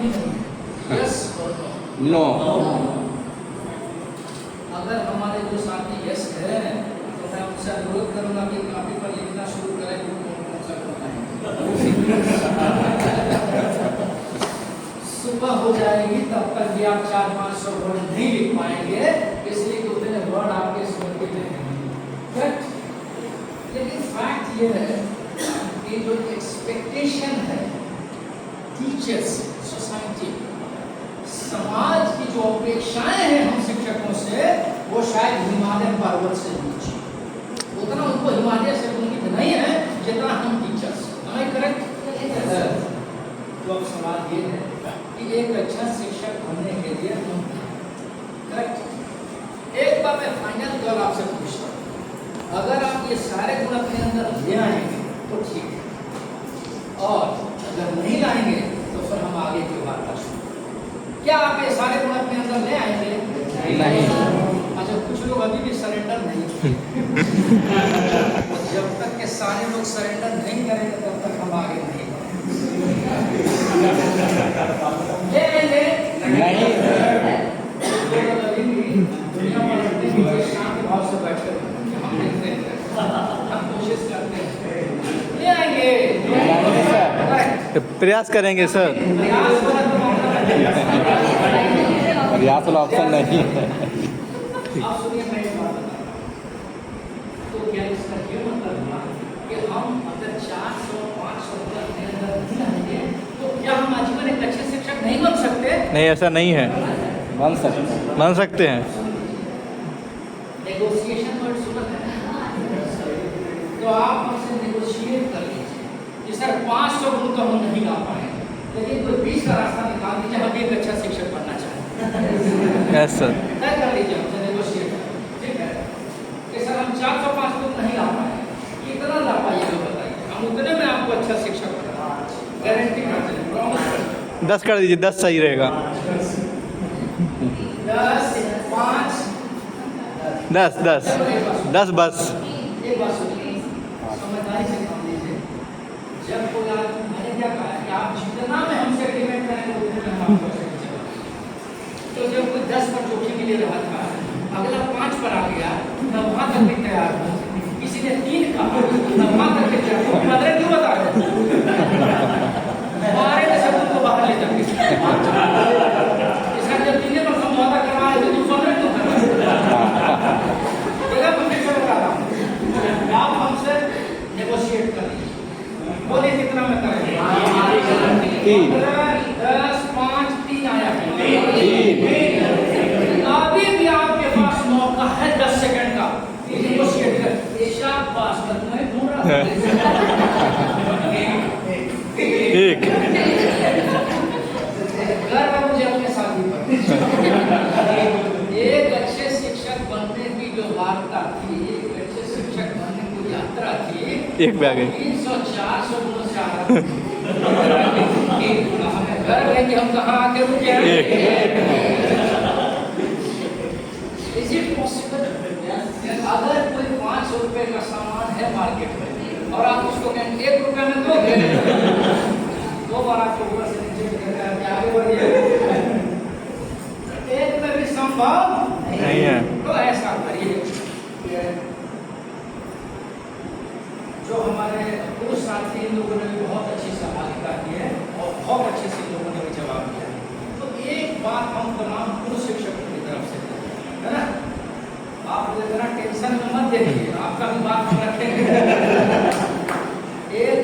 ही नहीं है। यस और नो। अगर हमारे जो साथी यस है तो मैं उनसे अनुरोध करूंगा कि कापी पर लिखना शुरू करें कि कौन कौन सा करना है। सुबह हो जाएगी तब तक भी आप 400-500 वर्ड नहीं लिख पाएंगे, इसलिए कि उतने वर्ड आपके स्मृति में नहीं। करेक्ट। लेकिन फैक्ट ये है कि जो एक्सपेक्टेशन है टीचर्स, सोसाइटी, समाज की जो अपेक्षाएं हैं हम शिक्षकों से, वो शायद हिमालय पर्वत से नीचे, उतना उनको हिमालय से उम्मीद नहीं है जितना हम टीचर्स। करेक्ट। तो अब सवाल ये है कि एक अच्छा शिक्षक बनने के लिए हम, करेक्ट, एक बार मैं फाइनल कॉल आपसे पूछता हूँ, अगर आप ये सारे गुण अपने अंदर ले आएंगे तो ठीक है, और अगर नहीं लाएंगे तो फिर हम आगे की बात कर सकते। क्या आप ये सारे गुण अपने अंदर ले आएंगे? नहीं। अच्छा, कुछ लोग अभी भी सरेंडर नहीं किए। जब तक के सारे लोग सरेंडर नहीं करेंगे तब तक हम आगे नहीं बढ़ेंगे। नहीं। दुनिया में शांति भाव से बैठे हम देखते हैं, हम कोशिश करते हैं, ले आएंगे। प्रयास करेंगे सर। प्रयास वाला ऑप्शन नहीं है। आप सुनिए, मैं एक बात बता रहा हूं। तो क्या इसका ये मतलब हुआ कि हम अगर 400-500 के अंदर नहीं रहेंगे तो क्या हम आजीवन एक अच्छे शिक्षक नहीं बन सकते? नहीं, ऐसा नहीं है। बन सकते हैं। नेगोशिएशन वर्ड सुना है, तो आप हमसे नेगोशिएट कर लीजिए कि सर 500 गुण तो हम नहीं ला पाएंगे, लेकिन कोई 20 का रास्ता निकाल दीजिए, हम एक अच्छा शिक्षक बनना चाहते हैं। Yes sir. तय कर लीजिए हमसे नेगोशिएट, ठीक है, कि सर हम 400-500 गुण नहीं ला पाएंगे, कितना ला पाइएगा बताइए, हम उतने में आपको अच्छा शिक्षक बना गारंटी करते हैं, प्रॉमिस करते हैं। 10 कर दीजिए, 10 सही रहेगा। 10 बस। एक बात सुनिए, समझदारी से काम लीजिए। जब कोई मैंने क्या कहा कि आप जितना में हमसे एग्रीमेंट करेंगे उतने में हम आपको सही चलेंगे। तो जब कोई 10 पर जोखिम ले रहा था, अगला 5 पर आ गया, मैं वहां तक भी तैयार हूँ। किसी ने 3 कहा, मैं वहां तक भी तैयार हूँ। 15 क्यों बता रहे? हमारे में सब को बाहर ले जाते हैं। इसका जब 3 पर समझौता करवा रहे थे तो 15 क्यों कर रहे? आप हमसे नेगोशिएट कर लीजिए, बोलिए कितना में करेंगे? 10, 5, 3 आया। अभी भी आपके पास मौका है 10 सेकंड का, नेगोशिएट कर। शाबाश, मैं ढूंढ रहा हूं। एक गर्व है मुझे अपने साथी पर। एक अच्छे शिक्षक बनने की जो वार्ता थी, एक अच्छे शिक्षक बनने की यात्रा थी, एक पे आ गई। 300-400 गुण से आ रहा है। हमें गर्व है कि हम कहाँ आके रुके हैं। Is it possible? अगर कोई 500 रुपए का सामान है मार्केट में और आप उसको कहेंगे 1 रुपए में दोगे, 2 बार आपको ऊपर से नीचे करके आगे बढ़िए, एक में भी संभव नहीं है। तो ऐसा करिए, जो हमारे पुरुष साथी इन लोगों ने भी बहुत अच्छी सहभागिता की है और बहुत अच्छे से लोगों ने भी जवाब दिया। तो एक बात हम तमाम पुरुष शिक्षकों की तरफ से है ना, आप इतना टेंशन में मत देखिए, आपका भी बात हम रखेंगे। एक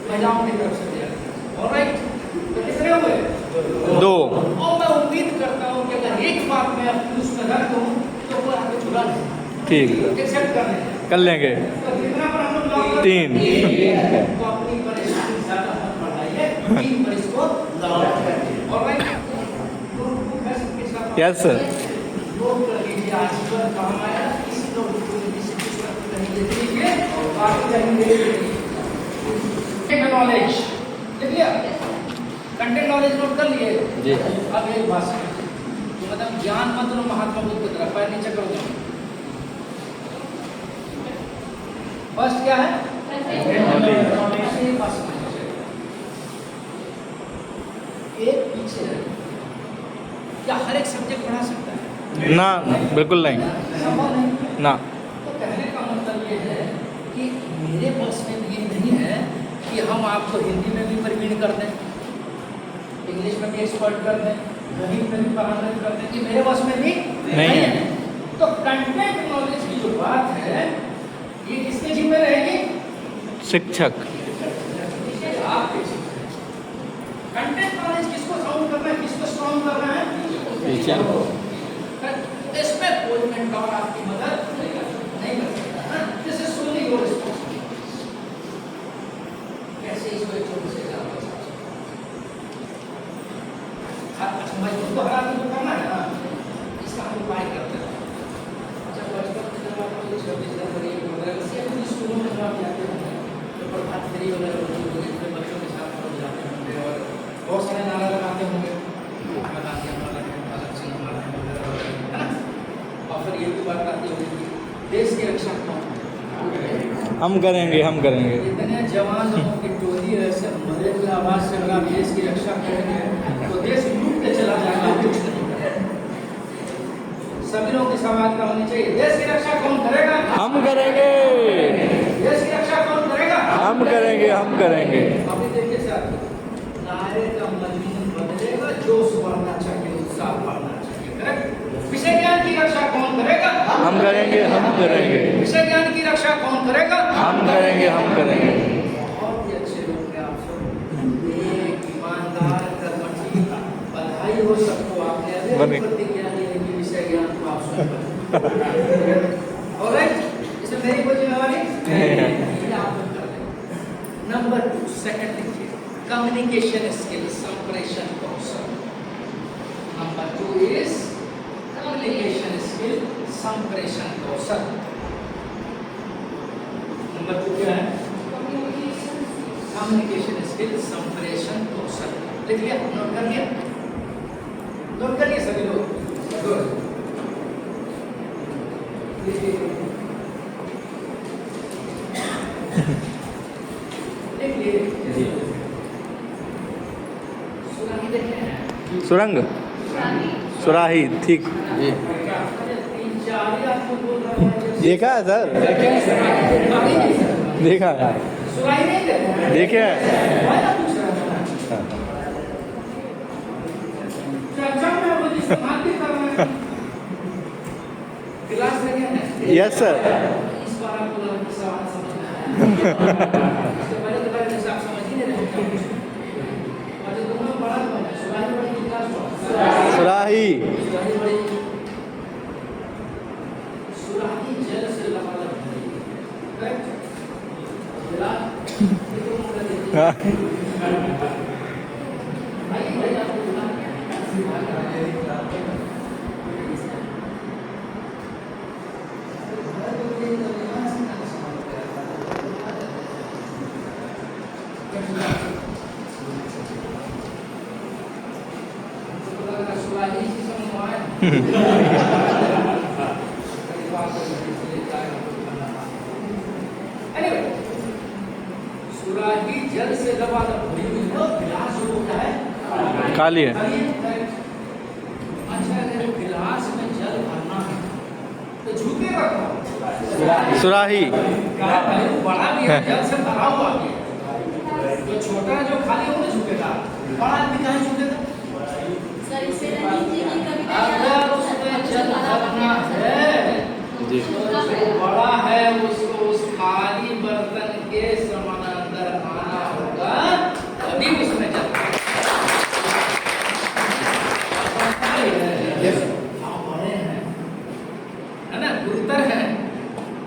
महिलाओं की तरफ से दिया, ऑलराइट, तो कितने हुए? 2। और मैं उम्मीद करता हूँ कि अगर एक बात मैं अपनी उसमें रख दूँ तो वो आगे चुरा लें। ठीक, एक्सेप्ट कर लेंगे। कर लेंगे। तो कितना पर हम लोग लॉक 3। तो अपनी परेशानी ज्यादा मत बढ़ाइए, 3 पर इसको लॉक करें। Alright, yes sir. लोग कर लीजिए, आजीवन काम आया, किसी लोग को किसी पुस्तक को नहीं दे दीजिए और बाकी जाएंगे। नॉलेज देख लिया, कंटेंट नॉलेज नोट कर लिए जी। अब एक बात मतलब ज्ञान मंत्र महात्मा बुद्ध की तरफ पैर नीचे करो। फर्स्ट क्या है? एक टीचर क्या हर एक सब्जेक्ट पढ़ा सकता है? ना, बिल्कुल नहीं। संभव नहीं ना। तो कहने का मतलब ये है कि मेरे बस में ये नहीं है कि हम आपको हिंदी में भी प्रवीण कर दें, इंग्लिश में भी एक्सपर्ट कर दें, गणित में भी पारंगत कर दें, कि मेरे बस में भी नहीं है। तो कंटेंट नॉलेज की जो बात है ये किसके जिम्मे रहेगी? शिक्षक। आपके कंटेंट नॉलेज किसको साउंड करना है, किसको स्ट्रॉन्ग करना है? टीचर। इसमें कोई मेंटोर आपकी मदद नहीं कर सकता। This is solely your responsibility. कैसे इसको एक छोटे से मजबूत तो हरा तो करना है ना, इसका हम उपाय करते हैं। जब बचपन में जब आप लोग 26 जनवरी वगैरह से अपनी स्कूलों में जब आप जाते होंगे तो प्रभात फेरी वगैरह होती होगी, इसमें बच्चों के साथ हम जाते होंगे और बहुत सारे नारा लगाते होंगे, महात्मा गांधी हमारा है, भगत सिंह हमारा है ना। और फिर ये भी बात आती होगी कि देश की रक्षा कौन करेगा? हम करेंगे, हम करेंगे। इतने जवान लोगों की टोली ऐसे मरे हुए आवाज से अगर आप देश की रक्षा करेंगे तो देश लूट के चला जाएगा, कुछ नहीं करेगा। सभी लोगों की समाज का होनी चाहिए, देश की रक्षा कौन करेगा? हम करेंगे। देश की रक्षा कौन करेगा? हम करेंगे, हम करेंगे। अभी देखिए साथियों, नारे का मजमून बदलेगा, जोश बढ़ना चाहिए, उत्साह बढ़ना चाहिए। करेक्ट? विषय ज्ञान की रक्षा कौन करेगा? हम करेंगे, हम करेंगे। विषय ज्ञान की रक्षा कौन करेगा? हम करेंगे, हम करेंगे। बहुत ही अच्छे लोग हैं आप सब, एक ईमानदार कर्मठी, बधाई हो सबको। आपने अभी प्रतिज्ञा ली है कि विषय ज्ञान को आप सुन। ऑलराइट, इसमें मेरी कोई जिम्मेवारी नहीं, आप लोग कर लें। नंबर 2, सेकंड लिखिए, कम्युनिकेशन स्किल, संप्रेषण कौशल। नंबर 2 इज कम्युनिकेशन स्किल, संप्रेषण कौशल। नंबर 2 क्या है? कम्युनिकेशन स्किल, संप्रेषण कौशल। लिख लिया? नोट कर लिया? नोट करिए सभी लोग। गुड। लिख लिए? सुराही देखे हैं? सुरंग, सुराही, ठीक। जी, 3-4 ही आपको बोल रहा है। देखा है सर, देखा है, सुराही नहीं देखा? देखे हैं। चर्चा में वो जिस बात कर रहे हैं, क्लास में क्या है? Yes sir. इस बार आपको लगा सवाल समझ में आया। इससे पहले तो पहले आप समझ ही नहीं रहे थे। और जो तुम लोग पढ़ा तो सुराही बड़ी क्लास पढ़ा। सुराही। सुराही बड़ी, सुराही जल से लबालब भरी। करेक्ट? जला ये तो मुझे देखिए। आइए भाई आपको बुला सुराही जल से लबालब भरी हुई है, गिलास जो होता है खाली है। अच्छा, अगर गिलास में जल भरना है तो झुकेगा कौन? सुराही। बड़ा भी है, जल से भरा हुआ भी है। जो छोटा जो खाली हो ना झुकेगा, बड़ा आदमी कहाँ झुकेगा? अगर उसमें जल भरना है जी, तो जो बड़ा है उसको उस खाली बर्तन के समानांतर आना होगा, तभी उसमें जल बड़े हैं, है ना, गुरुतर है,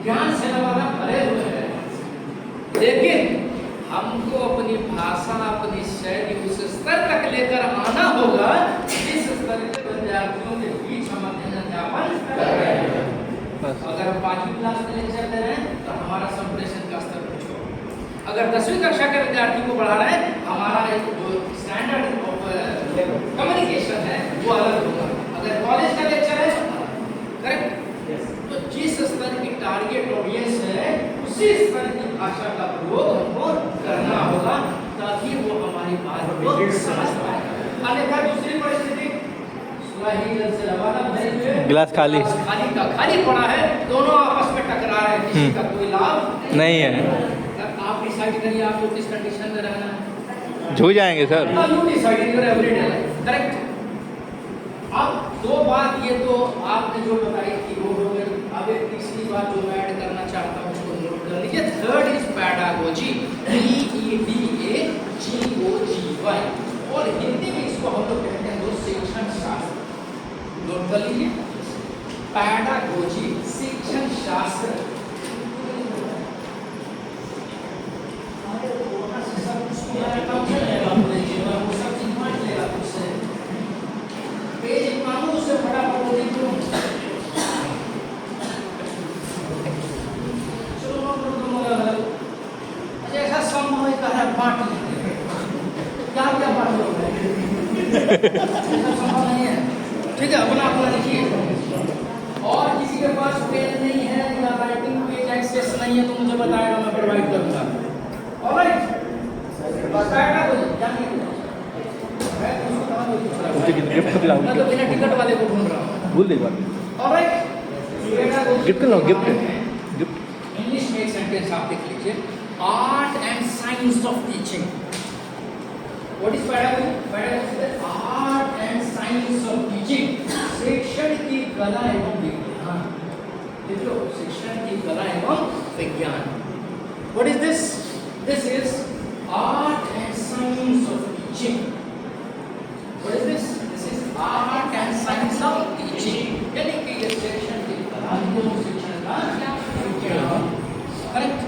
ज्ञान से हमारा भरे हुए हैं। लेकिन हमको अपनी भाषा, अपनी शैली उस स्तर तक लेकर आना होगा जिस स्तर के विद्यार्थियों के बीच हम अध्ययन अध्यापन कर रहे हैं। अगर हम 5वीं क्लास में लेक्चर दे रहे हैं तो हमारा संप्रेषण का स्तर कुछ होगा। अगर 10वीं कक्षा के विद्यार्थी को पढ़ा रहे हैं, हमारा एक जो स्टैंडर्ड ऑफ कम्युनिकेशन है वो अलग होगा। अगर कॉलेज का लेक्चर है, करेक्ट, तो जिस स्तर की टारगेट ऑडियंस है उसी स्तर की भाषा का प्रयोग हमको करना होगा ताकि वो हमारी बात को समझ पाए। अन्यथा दूसरी परिस्थिति सुराही जल से लबालब भरे हुए, गिलास खाली। खाली का खाली पड़ा है, दोनों आपस में टकरा रहे हैं, किसी का कोई लाभ नहीं है। अब आप डिसाइड करिए आपको किस कंडीशन में रहना है। झूठ जाएंगे sir. You decide your everyday life, correct. अब दो बात ये तो आपने जो बताई थी वो हो गई। अब एक तीसरी बात जो मैं ऐड करना चाहता हूँ उसको नोट कर लीजिए। थर्ड इज पैडागोजी, PEDAGOGY, और हिंदी में इसको हम लोग कहते हैं दोस्त शिक्षण शास्त्र। नोट कर लीजिए, पैडागोजी शिक्षण शास्त्र। पेज मानो उससे फटाफट वो लिख लो। चलो अच्छा ऐसा संभव है बांट लेते हैं, क्या क्या बांट लोगे ऐसा संभव नहीं है। ठीक है, अपना अपना लिखिए। और किसी के पास पेन नहीं है या राइटिंग पेज एक्सेस नहीं है तो मुझे बताएगा, मैं प्रोवाइड करूंगा। ऑलराइट, बताएगा तो जानिए गिफ्ट दिलाओ। मैं तो बिना टिकट वाले को ढूंढ रहा हूँ। भूल दे एक बार। ऑलराइट, गिफ्ट लो, गिफ्ट। इंग्लिश में एक सेंटेंस आप लिख लीजिए, art and science of teaching. What is pedagogy? Pedagogy is art and science of teaching, शिक्षण की कला एवं विज्ञान। देख लो, शिक्षण की कला एवं विज्ञान। What is this? This is art and science of teaching. What is this? This is art and science of teaching. यानी कि ये शिक्षण की कला एवं शिक्षण का विज्ञान। Correct?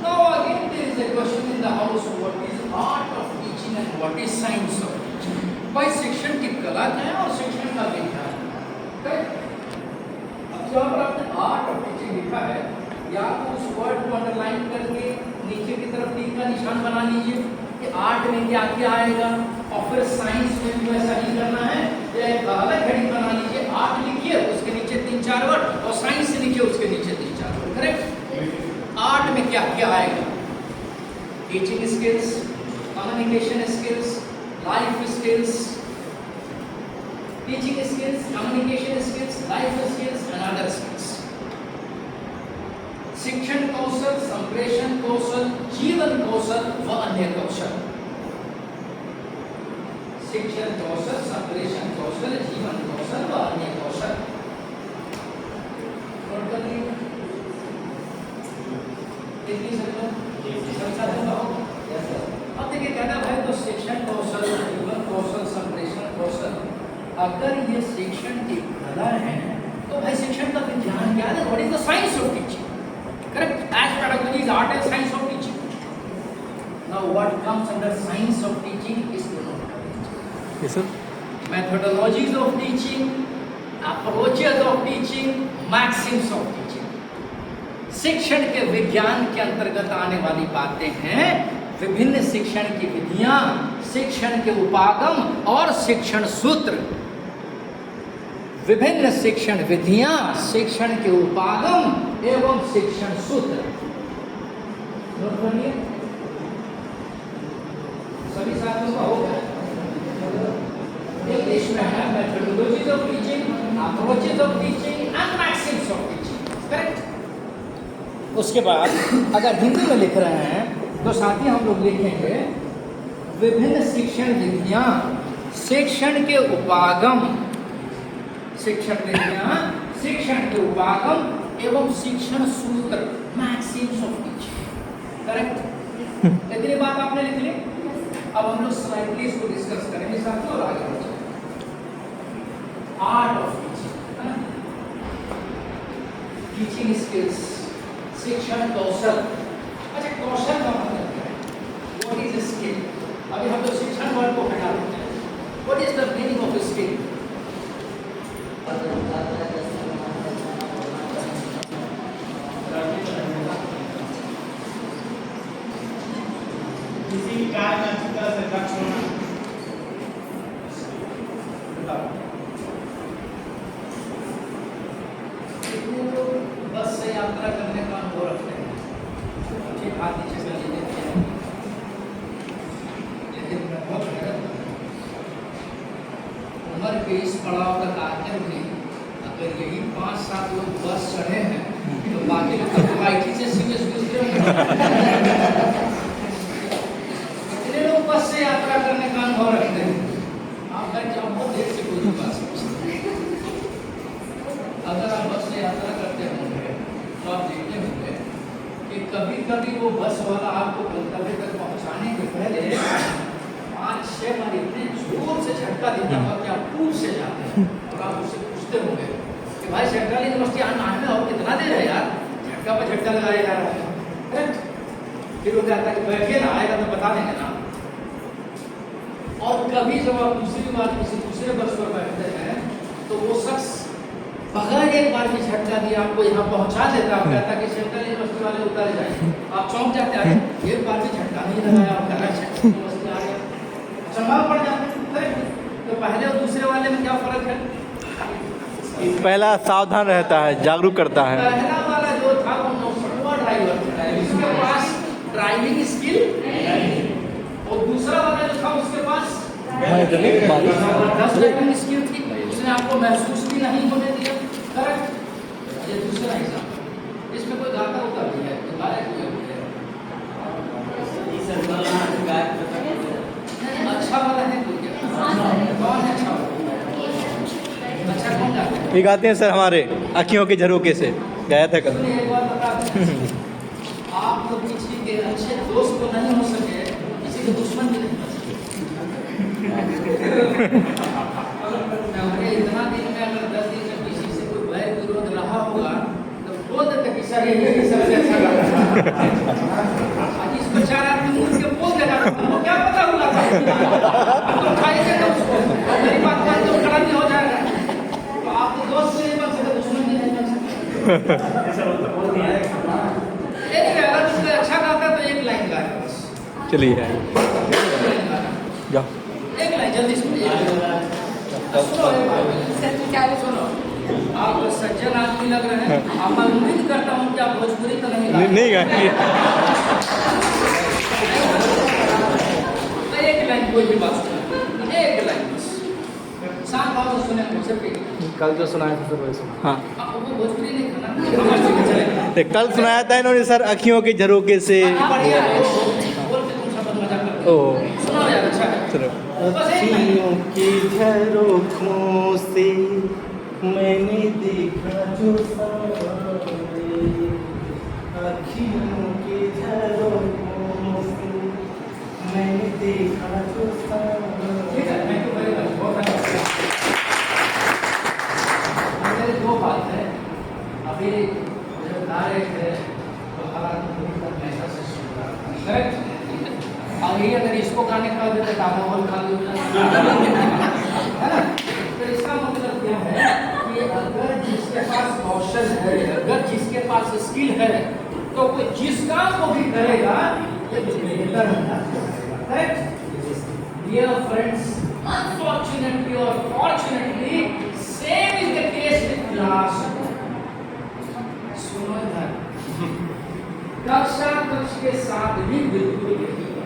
Now again there is a question in the house, what is art of teaching and what is science of teaching? भाई शिक्षण की कला क्या है और शिक्षण का विज्ञान? Correct? अब जहाँ पर आपने art of teaching लिखा है, या तो उस वर्ड को अंडरलाइन करके नीचे की तरफ टिक का निशान बना लीजिए कि आर्ट में क्या क्या आएगा, और फिर साइंस में भी वैसा ही करना है। एक अलग हेडिंग बना लीजिए, आर्ट लिखिए उसके नीचे 3-4 वर्ड, और साइंस लिखिए उसके नीचे 3-4 वर्ड। करेक्ट? आर्ट में क्या क्या आएगा? Teaching skills, communication skills, life skills, teaching skills, communication skills, life skills and other skills. शिक्षण कौशल, संप्रेषण कौशल, जीवन कौशल व अन्य कौशल। शिक्षण कौशल, संप्रेषण कौशल, जीवन कौशल व अन्य कौशल। नोट कर लीजिए। कितनी संख्या दूंगा? अब देखिए कहना भाई तो शिक्षण कौशल, जीवन कौशल, संप्रेषण कौशल, अगर ये शिक्षण की कला है तो भाई शिक्षण का विज्ञान क्या है? What is the science of teaching? Correct? As pedagogy is art and science of teaching. Now what comes under science of teaching is to know. Yes sir. Methodologies of teaching, approaches of teaching, maxims of teaching. शिक्षण के विज्ञान के अंतर्गत आने वाली बातें हैं विभिन्न शिक्षण की विधियां, शिक्षण के उपागम और शिक्षण सूत्र। विभिन्न शिक्षण विधियां, शिक्षण के उपागम एवं शिक्षण सूत्र। नोट करिए, सभी साथियों का होगा। इंग्लिश में है methodologies of teaching, approaches of teaching and Maxim's of teaching. Correct? उसके बाद अगर हिंदी में लिख रहे हैं तो साथ ही हम लोग लिखेंगे विभिन्न शिक्षण विधियां, शिक्षण के उपागम, शिक्षण विधियां, शिक्षण के उपागम एवं शिक्षण सूत्र, मैक्सिम्स ऑफ टीचिंग। करेक्ट? इतनी बात आपने लिख ली। अब हम लोग स्लाइडली इसको डिस्कस करेंगे साथ और आगे बढ़ेंगे। Art of teaching, teaching skills, शिक्षण कौशल। अच्छा, कौशल का मतलब क्या है? What is skill? अभी हम लोग शिक्षण वर्ड को हटा देते हैं। What is the meaning of skill? किसी कार्य में अच्छी तरह से दक्ष होना। कितने लोग बस से यात्रा करने का अनुभव रखते हैं? ठीक हाथ नीचे कर लीजिए। लेकिन बहुत उम्र के इस पड़ाव तक आकर भी अगर यही 5-7 लोग बस चढ़े हैं तो बाकी लोग तो IT से सीरियस गुजरे होंगे। इतने लोग बस से यात्रा करने का अनुभव रखते हैं। आप बैठ जाओ, बहुत देर से कोई बात अगर आप बस से यात्रा करते होंगे तो आप देखते होंगे कि कभी कभी वो बस वाला आपको गंतव्य तक पहुंचाने के पहले 5-6 बार इतने जोर से झटका देता है कि आप पूछ से जाते हैं और आप उससे पूछते होंगे कि भाई सेंट्रल यूनिवर्सिटी आने में और कितना देर है यार, झटका पर झटका लगाया जा रहा है। फिर वो कहता है कि बैठिए ना, आएगा तो बता देंगे ना। और कभी जब आप दूसरी बार किसी दूसरे बस पर बैठते हैं तो वो शख्स बगैर एक बार भी झटका दिया आपको यहाँ पहुँचा देता है। कहता कि सेंट्रल यूनिवर्सिटी वाले उतर जाए, आप चौंक जाते हैं, एक बार भी झटका नहीं लगाया, आप कह रहे हैं यूनिवर्सिटी आ गया, संभाल पड़ जाते हैं। तो पहले और दूसरे वाले में क्या फर्क है? पहला सावधान रहता है, जागरूक करता है। पहला वाला जो था वो नौसठवां ड्राइवर था, उसके पास ड्राइविंग स्किल, और दूसरा वाला जो था उसके पास जबरदस्त ड्राइविंग स्किल थी, उसने आपको महसूस भी नहीं होने दिया। करेक्ट। ये दूसरा एग्जाम्पल, इसमें कोई गाता होता भी है, तो गायक भी है। अच्छा वाला है कोई क्या? कौन है अच्छा वाला? अच्छा कौन गाता है? ये गाते हैं सर हमारे आँखियों के झरोके से, गाया था कल। सुनिए, एक बात बता दूं, आप तो किसी के अच्छे दोस्त तो नहीं हो सके, किसी के दुश्मन भी नहीं हो सके। अरे इतना दिन में अगर 10 दिन में किसी से कोई वैर विरोध रहा होगा तो बोल देते कि सर ये सबसे अच्छा गाता है। आज इसको 4 आदमी मुझ के बोल देगा, हमको क्या पता होगा था, तो खाएंगे तो उसको, और मेरी बात मान तो खड़ा नहीं हो जाएगा। तो आप तो दोस्त से नहीं बन सकते, दुश्मन भी नहीं बन सकते। एक अगर उसने अच्छा गाता तो एक लाइन गाए बस, चलिए जाओ। एक लाइन जल्दी सुनिए। सुनो एक बात, सुनो, आप सज्जन आदमी लग रहे हैं, आप मैं उम्मीद करता हूँ कि आप भोजपुरी तो नहीं गाएंगे। नहीं गाएंगे। एक लाइन कोई भी बात सुनो, एक लाइन बस, शांत भाव से सुने मुझसे प्लीज। कल जो सुनाया था सर वही सुना। हाँ, वो भोजपुरी नहीं था ना, हमारे से चलेगा। तो कल सुनाया था इन्होंने सर आँखियों के झरोके से। बढ़िया है, बोल के तुम सब मजा करते हो। ओह सुनो यार, अच्छा है। चलो। बस एक लाइन। अखियों की झरोखों से मैंने देखा जो सारे, अखियों की झरोखों से मैंने देखा जो सारे। ठीक है, थैंक यू वेरी मच, बहुत अच्छा। मेरे दो बात है, अभी जब गा रहे थे तो हालात पूरी तरह ऐसा से सुन रहा था, करेक्ट? और ये अगर इसको गाने का देते तो माहौल खाली हो जाता है ना? तो इसका मतलब क्या है कि अगर जिसके पास कौशल है, अगर जिसके पास स्किल है, तो वो जिस काम को भी करेगा ये बेहतर होगा, correct? Dear friends, unfortunately or fortunately, same is the case with class. सुनो इधर, कक्षा कक्ष के साथ भी बिल्कुल यही है।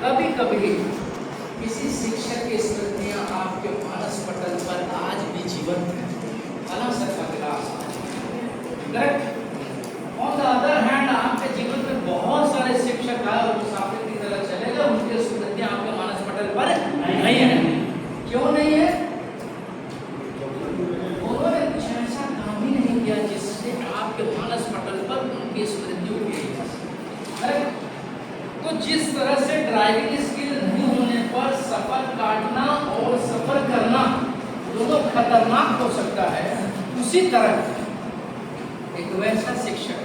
कभी कभी किसी शिक्षक की स्मृतियां आपके मानस पटल पर आज भी जीवंत है। फला सर का class, correct? On the other hand, आपके जीवन में बहुत सारे शिक्षक आए और मुसाफिर की तरह चले गए, उनकी स्मृतियां आपके मानस पटल पर नहीं है। क्यों नहीं है? उन्होंने कुछ ऐसा काम ही नहीं किया जिससे आपके मानस पटल पर उनकी स्मृति उठी। तो जिस तरह से ड्राइविंग स्किल नहीं होने पर सफर काटना और सफर करना दोनों खतरनाक हो सकता है, उसी तरह एक वैसा शिक्षक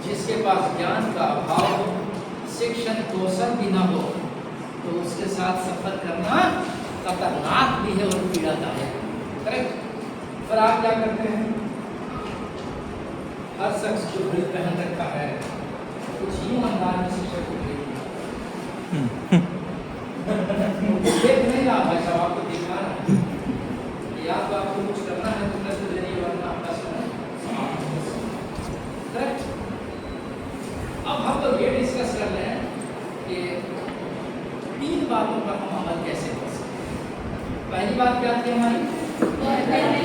जिसके पास ज्ञान का अभाव हो, शिक्षण कौशल भी ना हो, तो उसके साथ सफर करना खतरनाक भी है और पीड़ादायक, करेक्ट? पर आप क्या करते हैं? हर शख्स जो घड़ी पहन रखा है कुछ यूं अंदाज में शिक्षक को देख नहीं रहा भाई साहब, आपको दिखा रहा है कि आपको कुछ करना है तो कर दीजिए, वरना आपका समय समाप्त हो जाएगा, करेक्ट? अब हम लोग ये डिस्कस कर रहे हैं कि 3 बातों पर हम अमल कैसे कर सकते हैं। पहली बात क्या थी हमारी